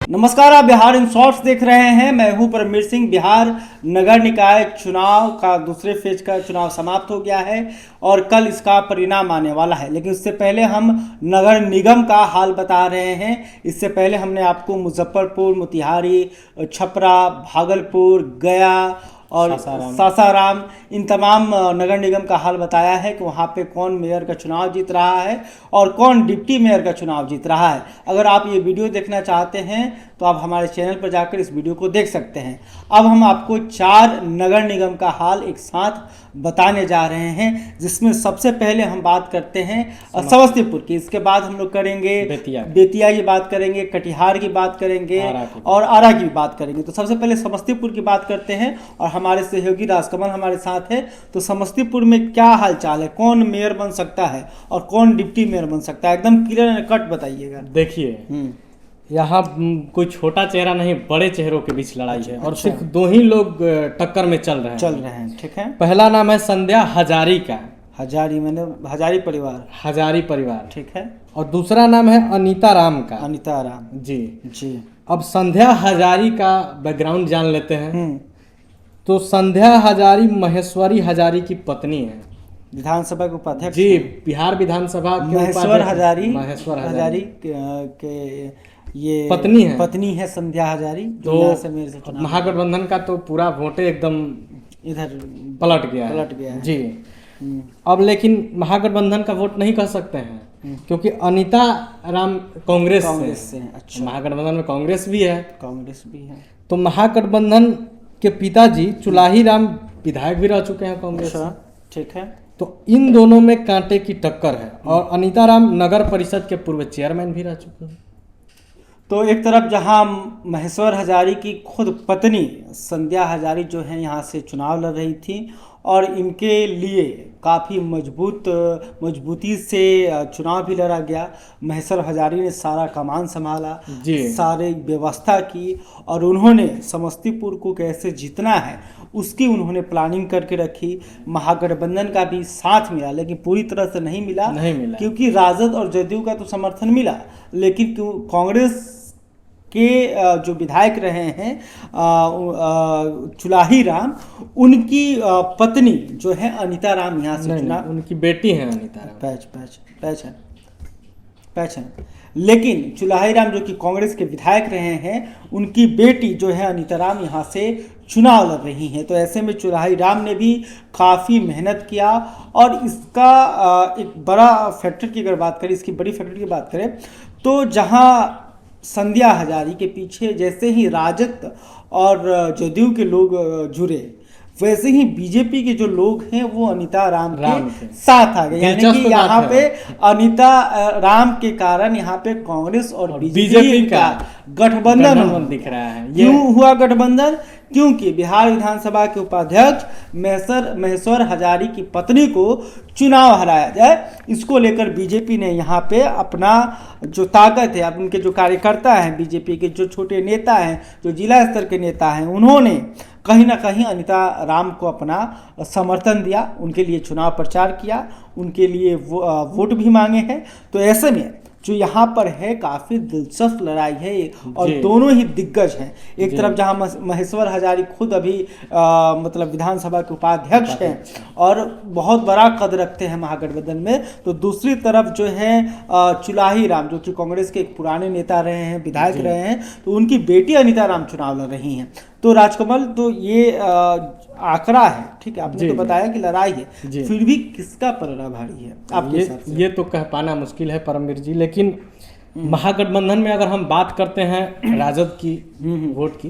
नमस्कार, आप Bihar in shorts देख रहे हैं। मैं हूं परमवीर सिंह। बिहार नगर निकाय चुनाव का दूसरे फेज का चुनाव समाप्त हो गया है और कल इसका परिणाम आने वाला है। लेकिन उससे पहले हम नगर निगम का हाल बता रहे हैं। इससे पहले हमने आपको मुजफ्फरपुर, मोतिहारी, छपरा, भागलपुर, गया और सासाराम इन तमाम नगर निगम का हाल बताया है कि वहाँ पे कौन मेयर का चुनाव जीत रहा है और कौन डिप्टी मेयर का चुनाव जीत रहा है। अगर आप ये वीडियो देखना चाहते हैं तो आप हमारे चैनल पर जाकर इस वीडियो को देख सकते हैं। अब हम आपको 4 नगर निगम का हाल एक साथ बताने जा रहे हैं, जिसमें सबसे पहले हम बात करते हैं समस्तीपुर की। इसके बाद हम लोग करेंगे बेतिया की बात करेंगे, कटिहार की बात करेंगे और आरा की भी बात करेंगे। तो सबसे पहले समस्तीपुर की बात करते हैं और हमारे सहयोगी राजकमल हमारे साथ है। तो समस्तीपुर में क्या हालचाल है, कौन मेयर बन सकता है और कौन डिप्टी मेयर बन सकता है, एकदम क्लियर एंड कट बताइएगा। देखिए, यहाँ कोई छोटा चेहरा नहीं, बड़े चेहरों के बीच लड़ाई है और सिर्फ 2 ही लोग टक्कर में चल रहे हैं। ठीक है। पहला नाम है संध्या हजारी का। हजारी मैंने हजारी परिवार। ठीक है। और दूसरा नाम है अनीता राम का। अनीता राम जी। अब संध्या हजारी का बैकग्राउंड जान लेते हैं। तो संध्या हजारी महेश्वरी हजारी की पत्नी है, विधानसभा के उपाध्यक्ष जी। बिहार विधानसभा के महेश्वर हजारी के ये पत्नी है संध्या हजारी, जो यहाँ से मेरे से चुनाव। महागठबंधन का तो पूरा वोटे एकदम इधर पलट गया है जी। अब लेकिन महागठबंधन का वोट नहीं कह सकते हैं, क्योंकि अनीता राम कांग्रेस से। अच्छा। महागठबंधन में कांग्रेस भी है। तो महागठबंधन के पिताजी चुलाही राम विधायक भी रह चुके हैं कांग्रेस से। ठीक है। तो इन दोनों में कांटे की टक्कर है और अनीता राम नगर परिषद के पूर्व चेयरमैन भी रह चुके हैं। तो एक तरफ जहां महेश्वर हजारी की खुद पत्नी संध्या हजारी जो है यहाँ से चुनाव लड़ रही थी और इनके लिए काफ़ी मजबूती से चुनाव भी लड़ा गया। महेश्वर हजारी ने सारा कमान संभाला, सारी व्यवस्था की और उन्होंने समस्तीपुर को कैसे जीतना है उसकी उन्होंने प्लानिंग करके रखी। महागठबंधन का भी साथ मिला, लेकिन पूरी तरह से नहीं मिला क्योंकि राजद और जदयू का तो समर्थन मिला, लेकिन कांग्रेस के जो विधायक रहे हैं चुलाही राम, उनकी पत्नी जो है अनीता राम यहाँ से चुना। उनकी बेटी है अनीता राम। पैच है। लेकिन चुलाही राम जो कि कांग्रेस के विधायक रहे हैं, उनकी बेटी जो है अनीता राम यहाँ से चुनाव लड़ रही हैं। तो ऐसे में चुलाही राम ने भी काफ़ी मेहनत किया और इसका एक बड़ा फैक्टर की अगर बात करें, इसकी बड़ी फैक्टर की बात करें तो जहाँ संध्या हजारी के पीछे जैसे ही राजद और जदयू के लोग जुड़े, वैसे ही बीजेपी के जो लोग हैं वो अनीता राम के साथ आ गए। यानी कि यहाँ पे अनीता राम के कारण यहाँ पे कांग्रेस और बीजेपी का गठबंधन दिख रहा है। क्यों हुआ गठबंधन? क्योंकि बिहार विधानसभा के उपाध्यक्ष महेश्वर हजारी की पत्नी को चुनाव हराया जाए, इसको लेकर बीजेपी ने यहाँ पे अपना जो ताकत है, अब उनके जो कार्यकर्ता हैं, बीजेपी के जो छोटे नेता हैं, जो जिला स्तर के नेता हैं, उन्होंने कहीं ना कहीं अनीता राम को अपना समर्थन दिया, उनके लिए चुनाव प्रचार किया, उनके लिए वोट भी मांगे हैं। तो ऐसे में जो यहाँ पर है काफ़ी दिलचस्प लड़ाई है और दोनों ही दिग्गज हैं। एक तरफ जहाँ महेश्वर हजारी खुद अभी मतलब विधानसभा के उपाध्यक्ष हैं और बहुत बड़ा कद रखते हैं महागठबंधन में, तो दूसरी तरफ जो है चुलाही राम जो कि कांग्रेस के एक पुराने नेता रहे हैं, विधायक रहे हैं, तो उनकी बेटी अनीता राम चुनाव लड़ रही हैं। तो राजकमल, तो ये आंकड़ा है, ठीक है, आपने तो बताया कि लड़ाई है, फिर भी किसका पलड़ा भारी है आपके हिसाब से? ये तो कह पाना मुश्किल है परमवीर जी, लेकिन महागठबंधन में अगर हम बात करते हैं राजद की वोट की,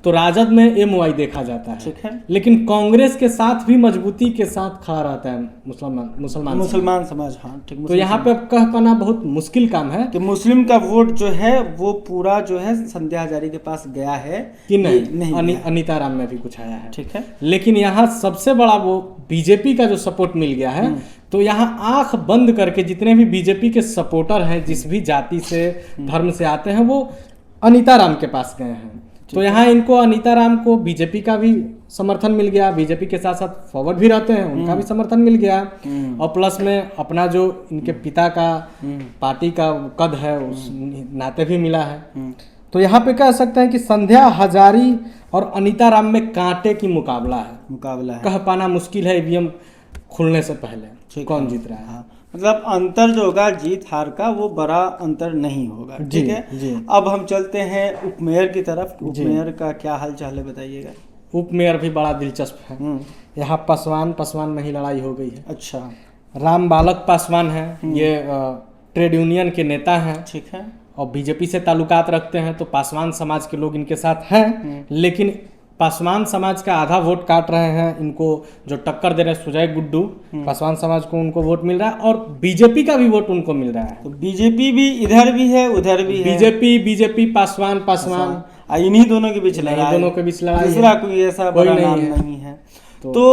तो राजद में एमवाई देखा जाता है, ठीक है। लेकिन कांग्रेस के साथ भी मजबूती के साथ खड़ा रहता है मुसलमान समाज। हाँ, ठीक। तो यहाँ पे कह पाना बहुत मुश्किल काम है कि मुस्लिम का वोट जो है वो पूरा जो है संध्या हजारी के पास गया है कि नहीं अनीता राम में भी कुछ आया है, ठीक है। लेकिन यहाँ सबसे बड़ा वो बीजेपी का जो सपोर्ट मिल गया है। तो यहाँ आंख बंद करके जितने भी बीजेपी के सपोर्टर हैं, जिस भी जाति से धर्म से आते हैं, वो अनीता राम के पास गए हैं। तो यहाँ इनको अनीता राम को बीजेपी का भी समर्थन मिल गया, बीजेपी के साथ साथ फॉरवर्ड भी रहते हैं, उनका भी समर्थन मिल गया, और प्लस में अपना जो इनके पिता का पार्टी का कद है उस नाते भी मिला है। तो यहाँ पे कह सकते हैं कि संध्या हजारी और अनीता राम में कांटे की मुकाबला है। कह पाना मुश्किल है ईवीएम खुलने से पहले कौन जीत रहा है। हाँ, मतलब अंतर जो होगा जीत हार का वो बड़ा अंतर नहीं होगा। ठीक है जी। अब हम चलते हैं उपमेयर की तरफ। उपमेयर का क्या हाल चाल है बताइएगा। उपमेयर भी बड़ा दिलचस्प है। यहाँ पासवान में ही लड़ाई हो गई है। अच्छा, राम बालक पासवान है, ये ट्रेड यूनियन के नेता हैं। ठीक है। और बीजेपी से ताल्लुकात रखते हैं, तो पासवान समाज के लोग इनके साथ हैं। लेकिन पासवान समाज का आधा वोट काट रहे हैं इनको, जो टक्कर दे रहे हैं सुजय गुड्डू, पासवान समाज को उनको वोट मिल रहा है और बीजेपी का भी वोट उनको मिल रहा है। तो बीजेपी भी इधर भी है उधर भी है। बीजेपी पासवान इन्हीं दोनों के बीच लड़ाई, दोनों के बीच लड़ाई, दूसरा कोई ऐसा बड़ा नाम नहीं है। तो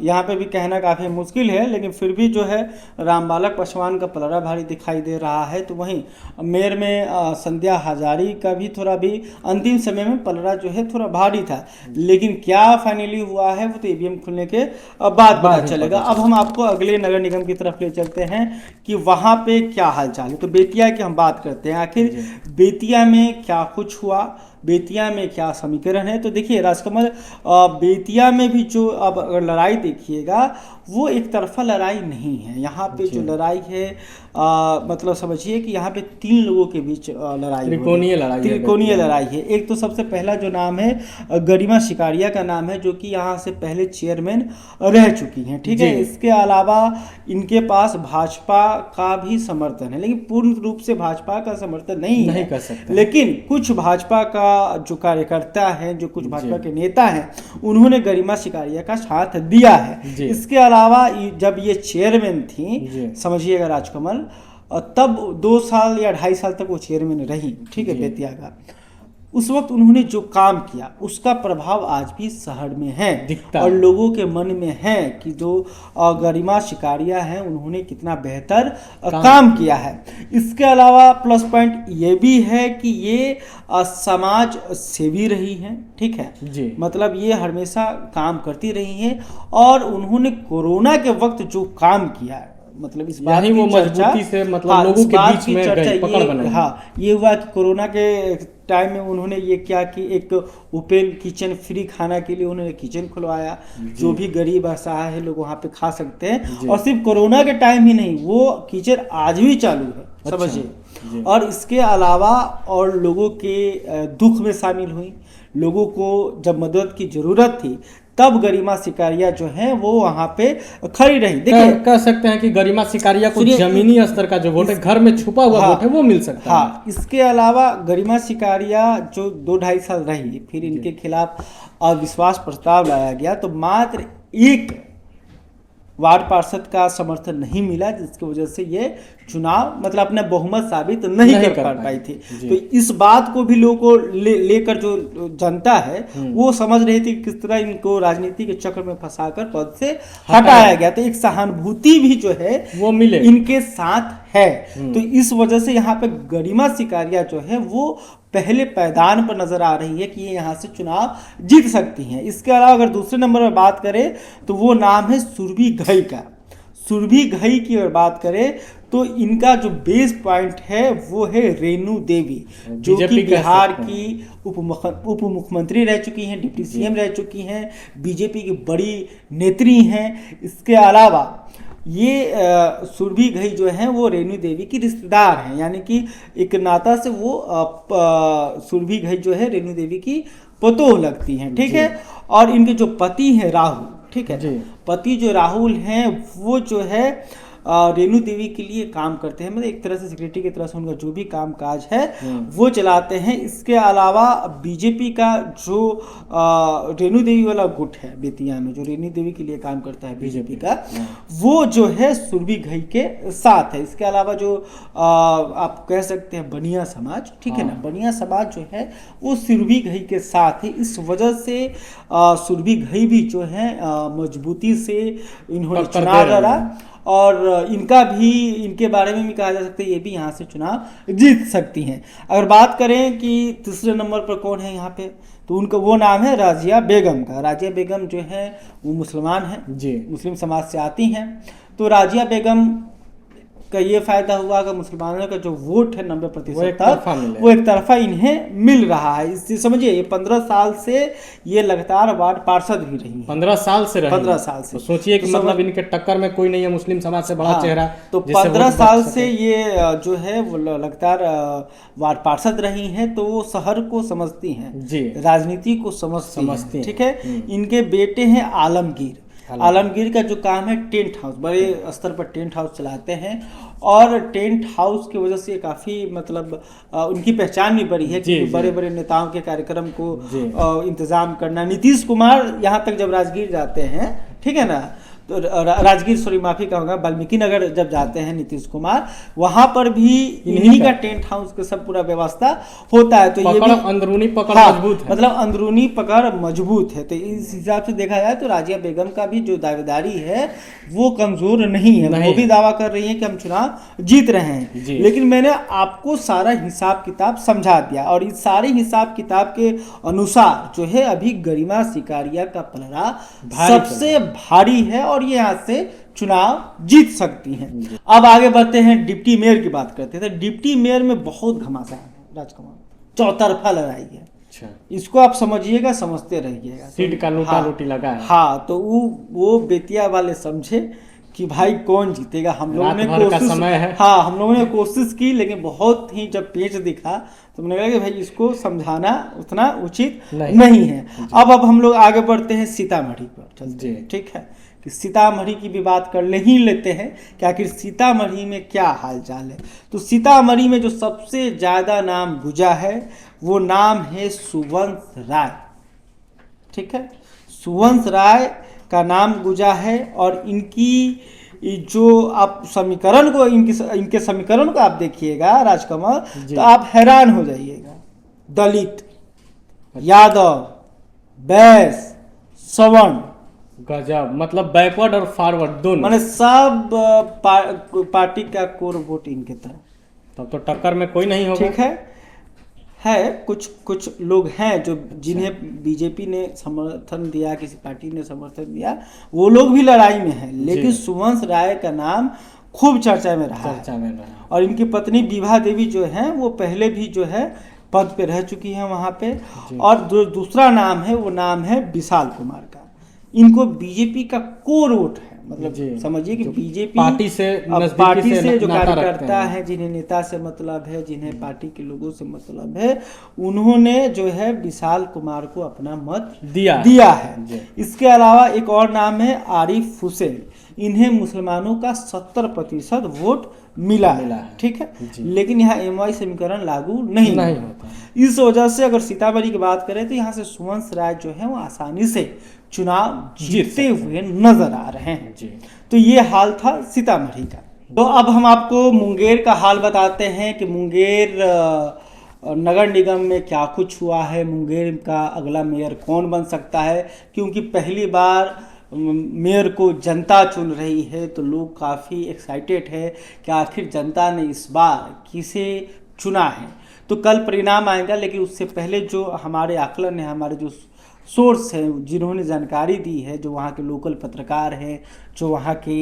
यहाँ पे भी कहना काफ़ी मुश्किल है, लेकिन फिर भी जो है रामबालक पासवान का पलड़ा भारी दिखाई दे रहा है। तो वहीं मेयर में संध्या हजारी का भी थोड़ा भी अंतिम समय में पलड़ा जो है थोड़ा भारी था, लेकिन क्या फाइनली हुआ है वो तो ईवीएम खुलने के बाद पता चलेगा। अब हम आपको अगले नगर निगम की तरफ ले चलते हैं कि वहाँ पे क्या हाल चाल है। तो बेतिया की हम बात करते हैं, आखिर बेतिया में क्या कुछ हुआ, बेतिया में क्या समीकरण है। तो देखिए राजकमल, बेतिया में भी जो अब अगर लड़ाई देखिएगा वो एक तरफा लड़ाई नहीं है। यहाँ पे जो लड़ाई है मतलब समझिए कि यहाँ पे 3 लोगों के बीच लड़ाई, त्रिकोणीय लड़ाई है। एक तो सबसे पहला जो नाम है गरिमा शिकारिया का नाम है, जो कि यहाँ से पहले चेयरमैन रह चुकी हैं। ठीक है, इसके अलावा इनके पास भाजपा का भी समर्थन है, लेकिन पूर्ण रूप से भाजपा का समर्थन नहीं कर सकते। लेकिन कुछ भाजपा का जो कार्यकर्ता हैं, जो कुछ भाजपा के नेता हैं, उन्होंने गरिमा शिकारिया का साथ दिया है। इसके अलावा जब ये चेयरमैन थी, समझिएगा राजकमल, तब 2 साल या 2.5 साल तक वो चेयरमैन रही। ठीक है, बेतिया का उस वक्त उन्होंने जो काम किया उसका प्रभाव आज भी शहर में है और लोगों के मन में है कि जो गरिमा शिकारिया हैं उन्होंने कितना बेहतर काम किया है। इसके अलावा प्लस पॉइंट ये भी है कि ये समाज सेवी रही हैं। ठीक है जी, मतलब ये हमेशा काम करती रही हैं और उन्होंने कोरोना के वक्त जो काम किया है, मतलब इस बात की वो मजबूती से मतलब लोगों के बीच में गई, पकड़ बनाई। हाँ, ये हुआ कि कोरोना के टाइम में उन्होंने ये किया कि एक ओपन किचन फ्री खाना के लिए उन्होंने किचन खुलवाया, जो भी गरीब असहाय है लोग वहाँ पे खा सकते हैं। और सिर्फ कोरोना के टाइम ही नहीं, वो किचन आज भी चालू है, समझिए। और इसके अलावा और लोगों के दुख में शामिल हुई, लोगों को जब मदद की जरूरत थी तब गरिमा शिकारिया जो है वो वहाँ पे खड़ी रही। देखिए कह सकते हैं कि गरिमा शिकारिया को जमीनी स्तर का जो वोट है, घर में छुपा हुआ वोट है, वो मिल सकता है। हाँ, इसके अलावा गरिमा शिकारिया जो 2-2.5 साल रही, फिर इनके खिलाफ अविश्वास प्रस्ताव लाया गया, तो मात्र 1 वार्ड पार्षद का समर्थन नहीं मिला, जिसकी वजह से ये चुनाव मतलब अपना बहुमत साबित नहीं कर पाई थी। तो इस बात को भी लोगों को लेकर जो जनता है वो समझ रही थी किस तरह इनको राजनीति के चक्र में फंसाकर पद से हटाया गया। तो एक सहानुभूति भी जो है वो मिले इनके साथ है। तो इस वजह से यहाँ पे गरिमा शिकारिया जो है वो पहले पैदान पर नजर आ रही है कि ये यहाँ से चुनाव जीत सकती हैं। इसके अलावा अगर दूसरे नंबर पर बात करें तो वो नाम है सुरभि घई का। सुरभि घई की अगर बात करें तो इनका जो बेस पॉइंट है वो है रेणु देवी, जो कि बिहार की उप मुख्यमंत्री रह चुकी हैं, डिप्टी सीएम रह चुकी हैं, बीजेपी की बड़ी नेत्री हैं। इसके अलावा ये सुरभि घई जो हैं वो रेणु देवी की रिश्तेदार हैं, यानी कि एक नाता से वो सुरभि घई जो है रेणु देवी की पतोह लगती हैं। ठीक है, और इनके जो पति हैं राहुल, ठीक है, पति जो राहुल हैं वो जो है रेणु देवी के लिए काम करते हैं, मतलब एक तरह से सेक्रेटरी की तरह से उनका जो भी काम काज है वो चलाते हैं। इसके अलावा बीजेपी का जो रेणु देवी वाला गुट है बेतिया में, जो रेणु देवी के लिए काम करता है बीजेपी का, वो जो है सुरभि घई के साथ है। इसके अलावा जो आप कह सकते हैं बनिया समाज, ठीक है ना, बनिया समाज जो है वो सुरभि घई के साथ है। इस वजह से सुरभि घई भी जो है मजबूती से इन्होंने चुनाव लड़ा और इनका भी, इनके बारे में भी कहा जा सकता है ये भी यहाँ से चुनाव जीत सकती हैं। अगर बात करें कि तीसरे नंबर पर कौन है यहाँ पे, तो उनका वो नाम है राजिया बेगम का। राजिया बेगम जो है वो मुसलमान हैं जी, मुस्लिम समाज से आती हैं। तो राजिया बेगम का ये फायदा हुआ कि मुसलमानों का जो वोट है 90% वो एक तरफा मिले। वो एक तरफा इन्हें मिल रहा है। इससे समझिए ये 15 साल से ये लगातार वार्ड पार्षद भी रही हैं। 15 साल से रही 15 साल से। तो सोचिए कि तो मतलब इनके टक्कर में कोई नहीं है मुस्लिम समाज से बड़ा हाँ, चेहरा। तो जिससे 15 वोट साल बढ़ से सके। ये जो है वो लगातार वार्ड पार्षद रही हैं, तो वो शहर को समझती हैं, जी राजनीति को समझती हैं। ठीक है। इनके बेटे हैं आलमगीर। आलमगीर का जो काम है टेंट हाउस, बड़े स्तर पर टेंट हाउस चलाते हैं, और टेंट हाउस की वजह से काफ़ी मतलब उनकी पहचान भी बड़ी है, क्योंकि बड़े बड़े नेताओं के कार्यक्रम को इंतजाम करना। नीतीश कुमार यहाँ तक जब राजगीर जाते हैं, ठीक है ना, तो राजगीर सॉरी माफी कहूँगा, वाल्मीकि नगर जब जाते हैं नीतीश कुमार, वहाँ पर भी इन्हीं का टेंट हाउस का सब पूरा व्यवस्था होता है। तो ये भी अंदरूनी पकड़ मजबूत है, मतलब अंदरूनी पकड़ मजबूत है। तो इस हिसाब से देखा जाए तो राजिया बेगम का भी जो दावेदारी है वो कमजोर नहीं है। वो भी दावा कर रही है कि हम चुनाव जीत रहे हैं, लेकिन मैंने आपको सारा हिसाब किताब समझा दिया, और इस सारे हिसाब किताब के अनुसार जो है अभी गरिमा सिकारिया का पलड़ा सबसे भारी है, और ये यहाँ से चुनाव जीत सकती हैं। अब आगे बढ़ते हैं, डिप्टी मेयर की बात करते हैं। तो डिप्टी मेयर में बहुत घमासान है राजकुमार, चौतरफा लड़ाई है। अच्छा, इसको आप समझिएगा, समझते रहिएगा। सीट का लूटा लूटी लगा है। हाँ, तो वो बेतिया वाले समझे कि भाई कौन जीतेगा। हम लोगों ने कोशिश, हाँ हम लोगों ने कोशिश की, लेकिन बहुत ही जब पेच दिखा तो मैंने कहा कि भाई इसको समझाना उतना उचित नहीं है। अब हम लोग आगे बढ़ते हैं, सीतामढ़ी पर चलते हैं। ठीक है, कि सीतामढ़ी की भी बात कर ही लेते हैं कि आखिर सीतामढ़ी में क्या हाल चाल है। तो सीतामढ़ी में जो सबसे ज़्यादा नाम गुजा है वो नाम है सुवंश राय। ठीक है, सुवंश राय का नाम गुजा है, और इनकी जो आप समीकरण को इनके समीकरण को आप देखिएगा राजकमल, तो आप हैरान हो जाइएगा। दलित, यादव, बैस, सवर्ण, गजब, मतलब बैकवर्ड और फॉरवर्ड दोनों, माने सब पार्टी का कोर वोट इनके तरफ। तब तो टक्कर में कोई नहीं होगा। ठीक है कुछ लोग हैं जो जिन्हें बीजेपी ने समर्थन दिया, किसी पार्टी ने समर्थन दिया, वो लोग भी लड़ाई में हैं, लेकिन सुवंश राय का नाम खूब चर्चा में रहा है। और इनकी पत्नी विभा देवी जो हैं वो पहले भी जो है पद पे रह चुकी हैं वहाँ पे। और दूसरा नाम है, वो नाम है विशाल कुमार का। इनको बीजेपी का कोर वोट है, मतलब समझिए कि बीजेपी पार्टी से जो कार्यकर्ता है, जिन्हें नेता से मतलब है, जिन्हें पार्टी के लोगों से मतलब है, उन्होंने जो है विशाल कुमार को अपना मत दिया है। इसके अलावा एक और नाम है आरिफ हुसैन। इन्हें मुसलमानों का 70% वोट मिला है। ठीक है, लेकिन यहाँ एमवाई समीकरण लागू नहीं होता। इस वजह से अगर सीतामढ़ी की बात करें तो यहाँ से सुवंश राय जो है वो आसानी से चुनाव जीतते हुए नजर आ रहे हैं। तो ये हाल था सीतामढ़ी का। तो अब हम आपको मुंगेर का हाल बताते हैं कि मुंगेर नगर निगम में क्या कुछ हुआ है, मुंगेर का अगला मेयर कौन बन सकता है। क्योंकि पहली बार मेयर को जनता चुन रही है, तो लोग काफ़ी एक्साइटेड है कि आखिर जनता ने इस बार किसे चुना है। तो कल परिणाम आएगा, लेकिन उससे पहले जो हमारे आकलन है, हमारे जो सोर्स हैं, जिन्होंने जानकारी दी है, जो वहाँ के लोकल पत्रकार हैं, जो वहाँ के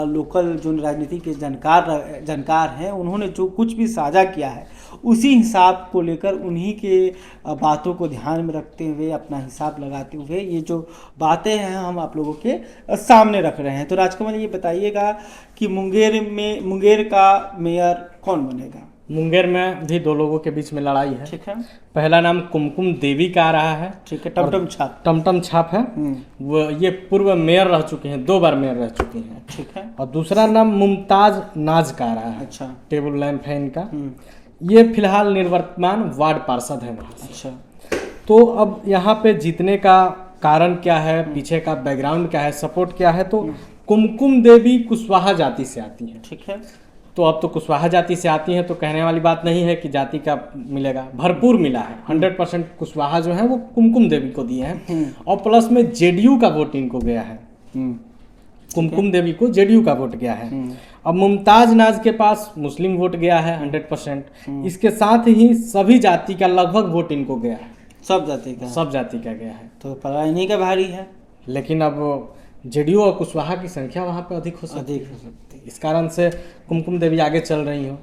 लोकल जो राजनीति के जानकार हैं, उन्होंने जो कुछ भी साझा किया है उसी हिसाब को लेकर, उन्हीं के बातों को ध्यान में रखते हुए, अपना हिसाब लगाते हुए ये जो बातें हैं हम आप लोगों के सामने रख रहे हैं। तो राजकमल ये बताइएगा कि मुंगेर का मेयर कौन बनेगा। मुंगेर में भी दो लोगों के बीच में लड़ाई है। ठीक है, पहला नाम कुमकुम देवी का आ रहा है। ठीक है, टमटम छाप है। वो ये पूर्व मेयर रह चुके हैं, 2 बार मेयर रह चुके हैं। ठीक है, और दूसरा नाम मुमताज नाज का आ रहा है। अच्छा, टेबल लैंप है इनका। ये फिलहाल निर्वर्तमान वार्ड पार्षद है वहाँ। अच्छा, तो अब यहाँ पे जीतने का कारण क्या है, पीछे का बैकग्राउंड क्या है, सपोर्ट क्या है, तो कुमकुम देवी कुशवाहा जाति से आती है। ठीक है, तो अब तो कुशवाहा जाति से आती हैं, तो कहने वाली बात नहीं है कि जाति का मिलेगा, भरपूर मिला है। 100% कुशवाहा जो है वो कुमकुम देवी को दिए हैं, और प्लस में जेडीयू का वोट इनको गया है। कुमकुम देवी को जेडीयू का वोट गया है। अब मुमताज नाज के पास मुस्लिम वोट गया है 100%। इसके साथ ही सभी जाति का लगभग वोट इनको गया है। सब जाति का गया है, तो पता इन्हीं का भारी है। लेकिन अब जेडीयू और कुशवाहा की संख्या वहाँ पे अधिक हो सकती अधिक है। हो सकती है। इस कारण से कुमकुम देवी आगे चल रही हो।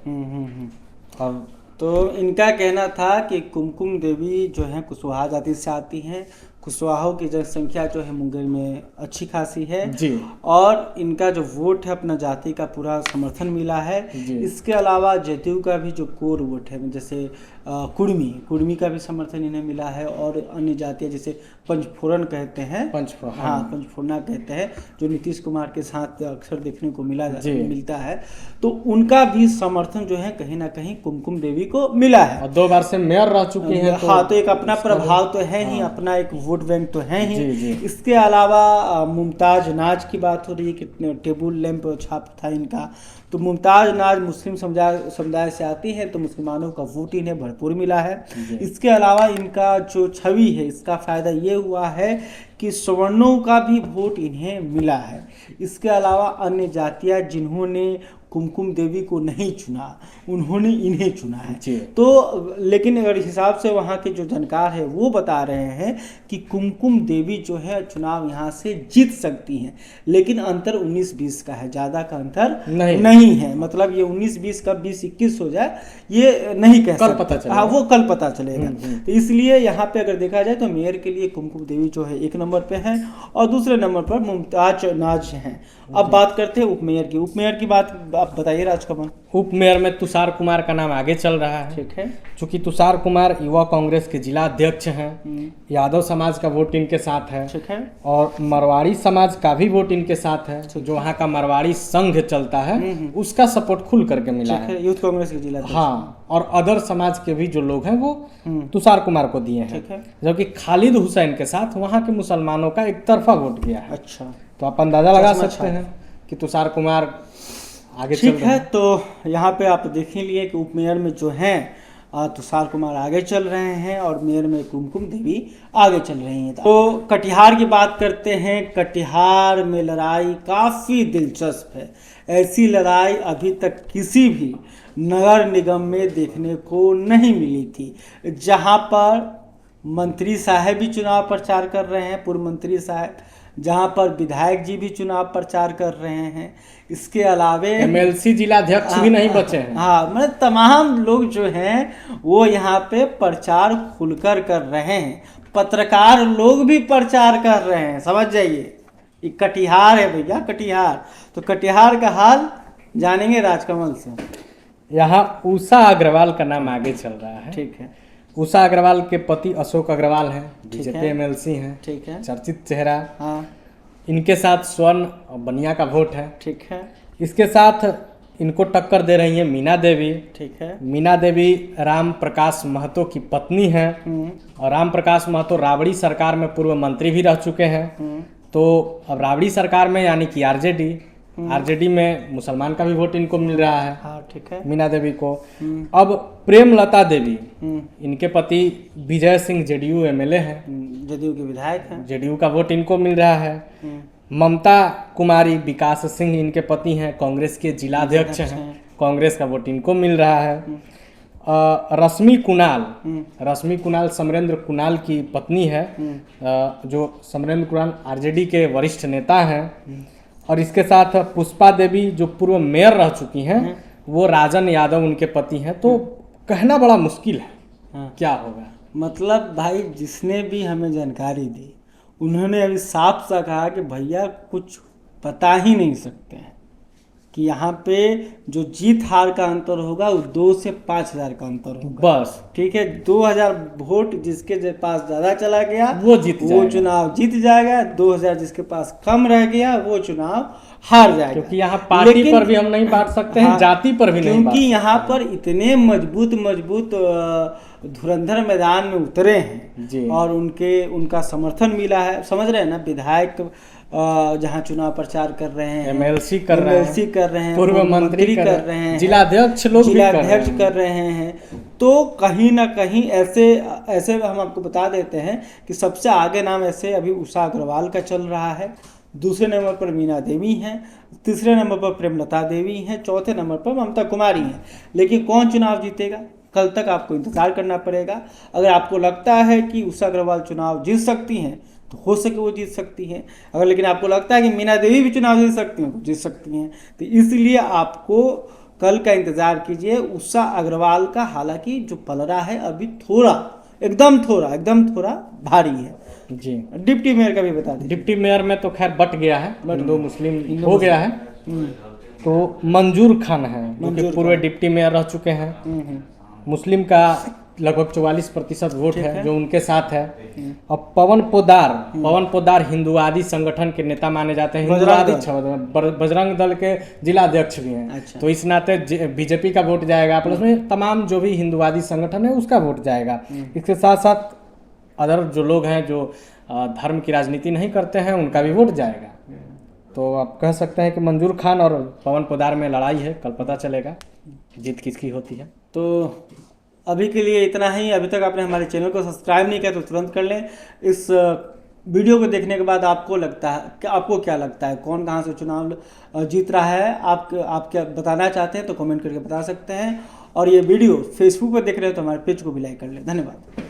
और तो इनका कहना था कि कुमकुम देवी जो है कुशवाहा जाति से आती हैं, कुशवाहों की जनसंख्या जो है मुंगेर में अच्छी खासी है जी और इनका जो वोट है अपना जाति का पूरा समर्थन मिला है। जी। इसके अलावा जदयू का भी जो कोर वोट है जैसे कुर्मी का भी समर्थन इन्हें मिला है और अन्य जातियाँ जैसे पंचफोरन कहते हैं, हाँ पंचफोरना कहते हैं, जो नीतीश कुमार के साथ अक्सर देखने को मिलता है, तो उनका भी समर्थन जो है कहीं ना कहीं कुमकुम देवी को मिला है। और 2 बार से मेयर रह चुकी हैं। हाँ, तो एक अपना प्रभाव तो है ही, अपना एक वोट बैंक तो है ही। जी जी। इसके अलावा मुमताज नाज की बात हो रही है कि टेबल लैंप छाप था इनका, तो मुमताज नाज मुस्लिम समुदाय से आती है, तो मुसलमानों का वोट इन्हें भरपूर मिला है। इसके अलावा इनका जो छवि है, इसका फायदा ये हुआ है कि सवर्णों का भी वोट इन्हें मिला है। इसके अलावा अन्य जातियाँ जिन्होंने कुमकुम देवी को नहीं चुना, उन्होंने इन्हें चुना है। तो लेकिन अगर हिसाब से वहाँ के जो जानकार है वो बता रहे हैं कि कुमकुम देवी जो है चुनाव यहाँ से जीत सकती हैं, लेकिन अंतर 19-20 का है, ज़्यादा का अंतर नहीं है। मतलब ये 19-20 का 20-21 हो जाए ये नहीं कह सकते, पता चलेगा। हाँ वो कल पता चलेगा। तो इसलिए यहाँ पे अगर देखा जाए तो मेयर के लिए कुमकुम देवी जो है 1 नंबर पे हैं और दूसरे नंबर पर मुमताज नाज हैं। अब बात करते हैं उपमेयर की। उपमेयर की बात आप बताइए राजकमल। उपमेयर में तुषार कुमार का नाम आगे चल रहा है। ठीक है। चूंकि तुषार कुमार युवा कांग्रेस के जिला अध्यक्ष हैं, यादव समाज का वोट इनके साथ है। ठीक है। और मरवाड़ी समाज का भी वोट इनके साथ है, जो वहाँ का मरवाड़ी संघ चलता है उसका सपोर्ट खुल करके मिला है यूथ कांग्रेस के जिला। हाँ, और अदर समाज के भी जो लोग हैं वो तुषार कुमार को दिए हैं, जबकि खालिद हुसैन के साथ वहाँ के मुसलमानों का एक तरफा वोट गया है। अच्छा, तो आप अंदाजा लगा सकते हैं कि तुषार कुमार आगे चल रहे हैं। तो यहाँ पे आप देख ही लिए कि उपमेयर में जो हैं तुषार कुमार आगे चल रहे हैं और मेयर में कुमकुम देवी आगे चल रही हैं। तो कटिहार की बात करते हैं। कटिहार में लड़ाई काफ़ी दिलचस्प है। ऐसी लड़ाई अभी तक किसी भी नगर निगम में देखने को नहीं मिली थी, जहाँ पर मंत्री साहब भी चुनाव प्रचार कर रहे हैं, पूर्व मंत्री साहब, जहाँ पर विधायक जी भी चुनाव प्रचार कर रहे हैं। इसके अलावे एमएलसी जिलाध्यक्ष भी नहीं बचे हैं। हाँ, मतलब तमाम लोग जो हैं वो यहाँ पे प्रचार खुलकर कर रहे हैं। पत्रकार लोग भी प्रचार कर रहे हैं, समझ जाइए। ये कटिहार है भैया, कटिहार। तो कटिहार का हाल जानेंगे राजकमल से। यहाँ उषा अग्रवाल का नाम आगे चल रहा है। ठीक है। उषा अग्रवाल के पति अशोक अग्रवाल हैं, बीजेपी एमएलसी हैं। ठीक है। चर्चित चेहरा। हाँ। इनके साथ स्वर्ण बनिया का वोट है। ठीक है। इसके साथ इनको टक्कर दे रही है मीना देवी। ठीक है। मीना देवी राम प्रकाश महतो की पत्नी हैं और राम प्रकाश महतो राबड़ी सरकार में पूर्व मंत्री भी रह चुके हैं। तो अब राबड़ी सरकार में यानी कि आरजेडी में मुसलमान का भी वोट इनको मिल रहा है। हाँ, ठीक है। मीना देवी को। अब प्रेमलता देवी, इनके पति विजय सिंह जेडीयू एमएलए हैं, जदयू के विधायक हैं। जेडीयू का वोट इनको मिल रहा है। ममता कुमारी विकास सिंह इनके पति हैं, कांग्रेस के जिला अध्यक्ष हैं, कांग्रेस का वोट इनको मिल रहा है। रश्मि कुणाल समरेंद्र कुणाल की पत्नी है, जो समरेंद्र कुणाल आरजेडी के वरिष्ठ नेता हैं। और इसके साथ पुष्पा देवी जो पूर्व मेयर रह चुकी हैं, वो राजन यादव उनके पति हैं। तो कहना बड़ा मुश्किल है क्या होगा। मतलब भाई जिसने भी हमें जानकारी दी उन्होंने अभी साफ सा कहा कि भैया कुछ बता ही नहीं सकते हैं कि यहाँ पे जो जीत हार का अंतर होगा वो 2 से 5 हज़ार का अंतर होगा बस। ठीक है, 2000 वोट जिसके पास ज़्यादा चला गया वो चुनाव जीत जाएगा, 2000 जिसके पास कम रह गया वो चुनाव हार जाएगा। क्योंकि यहाँ पार्टी पर भी हम नहीं बांट सकते हैं, जाति पर भी नहीं, क्योंकि यहाँ पर इतने मजबूत धुरंधर मैदान में उतरे हैं और उनका समर्थन मिला है। समझ रहे हैं ना, विधायक जहाँ चुनाव प्रचार कर रहे हैं, एमएलसी कर रहे हैं, पूर्व मंत्री कर रहे हैं, जिलाध्यक्ष कर रहे हैं। तो कहीं ना कहीं ऐसे हम आपको बता देते हैं कि सबसे आगे नाम ऐसे अभी उषा अग्रवाल का चल रहा है, दूसरे नंबर पर मीना देवी हैं, तीसरे नंबर पर प्रेमलता देवी हैं, चौथे नंबर पर ममता कुमारी हैं। लेकिन कौन चुनाव जीतेगा कल तक आपको इंतजार करना पड़ेगा। अगर आपको लगता है कि उषा अग्रवाल चुनाव जीत सकती हैं तो हो सके वो जीत सकती हैं। अगर लेकिन आपको लगता है कि मीना देवी भी चुनाव जीत सकती हैं तो जीत सकती हैं। तो इसलिए आपको कल का इंतज़ार कीजिए उषा अग्रवाल का। हालांकि जो पलड़ा है अभी एकदम थोड़ा भारी है। जी, डिप्टी मेयर का भी बता दीजिए। डिप्टी मेयर में तो खैर बट गया है, हिंदू मुस्लिम हो गया है। तो मंजूर खान है जो कि पूर्व डिप्टी मेयर रह चुके हैं। मुस्लिम का लगभग 44% वोट है जो उनके साथ है। और पवन पोदार हिंदुवादी संगठन के नेता माने जाते हैं, बजरंग दल के जिला अध्यक्ष भी हैं। अच्छा। तो इस नाते बीजेपी का वोट जाएगा, प्लस में तमाम जो भी हिंदुवादी संगठन है उसका वोट जाएगा। इसके साथ साथ अदर जो लोग हैं जो धर्म की राजनीति नहीं करते हैं उनका भी वोट जाएगा। तो आप कह सकते हैं कि मंजूर खान और पवन पोदार में लड़ाई है, कल पता चलेगा जीत किसकी होती है। तो अभी के लिए इतना ही। अभी तक आपने हमारे चैनल को सब्सक्राइब नहीं किया तो तुरंत कर लें। इस वीडियो को देखने के बाद आपको क्या लगता है कौन कहाँ से चुनाव जीत रहा है? आप क्या बताना चाहते हैं तो कमेंट करके बता सकते हैं। और ये वीडियो फेसबुक पर देख रहे हो तो हमारे पेज को भी लाइक कर लें। धन्यवाद।